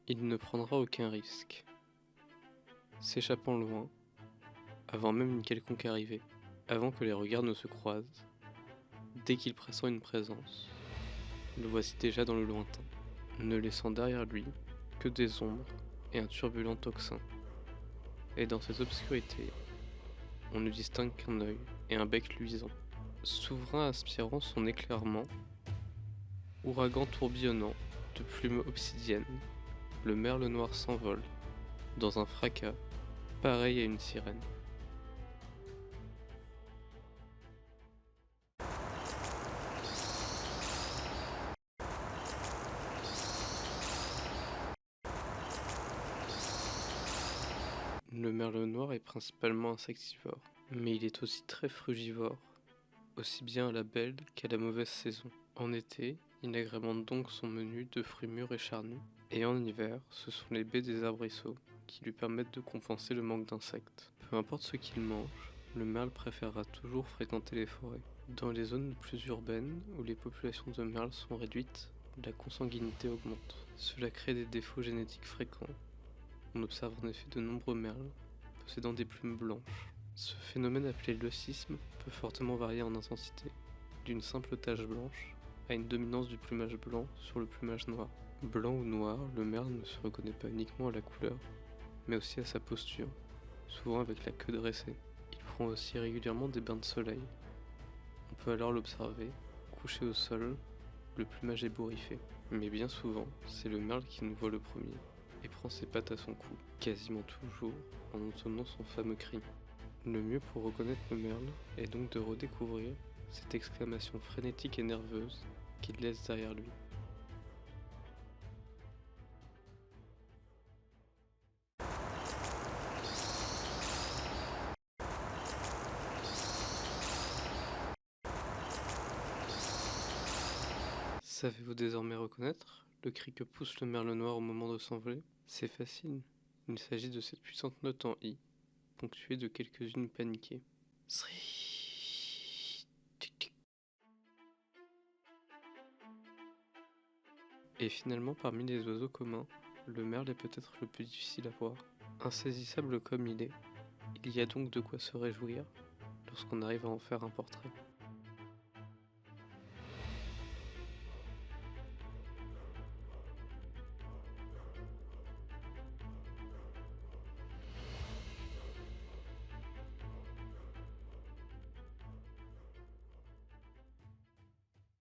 Il ne prendra aucun risque, s'échappant loin, avant même une quelconque arrivée, avant que les regards ne se croisent, dès qu'il pressent une présence. Le voici déjà dans le lointain, ne laissant derrière lui que des ombres et un turbulent tocsin. Et dans ces obscurités, on ne distingue qu'un œil et un bec luisant. Souverain aspirant son éclairement, ouragan tourbillonnant de plumes obsidiennes, le merle noir s'envole, dans un fracas, pareil à une sirène. Le merle noir est principalement insectivore, mais il est aussi très frugivore, aussi bien à la belle qu'à la mauvaise saison. En été, il agrémente donc son menu de fruits mûrs et charnus, et en hiver, ce sont les baies des arbrisseaux qui lui permettent de compenser le manque d'insectes. Peu importe ce qu'il mange, le merle préférera toujours fréquenter les forêts. Dans les zones plus urbaines, où les populations de merles sont réduites, la consanguinité augmente. Cela crée des défauts génétiques fréquents. On observe en effet de nombreux merles possédant des plumes blanches. Ce phénomène appelé leucisme peut fortement varier en intensité, d'une simple tache blanche à une dominance du plumage blanc sur le plumage noir. Blanc ou noir, le merle ne se reconnaît pas uniquement à la couleur, mais aussi à sa posture, souvent avec la queue dressée. Il prend aussi régulièrement des bains de soleil. On peut alors l'observer, couché au sol, le plumage ébouriffé. Mais bien souvent, c'est le merle qui nous voit le premier et prend ses pattes à son cou, quasiment toujours en entonnant son fameux cri. Le mieux pour reconnaître le merle est donc de redécouvrir cette exclamation frénétique et nerveuse qu'il laisse derrière lui. Savez-vous désormais reconnaître le cri que pousse le merle noir au moment de s'envoler? C'est facile, il s'agit de cette puissante note en I, ponctuée de quelques-unes paniquées. Sri. Tic, tic. Et finalement, parmi les oiseaux communs, le merle est peut-être le plus difficile à voir. Insaisissable comme il y a donc de quoi se réjouir lorsqu'on arrive à en faire un portrait.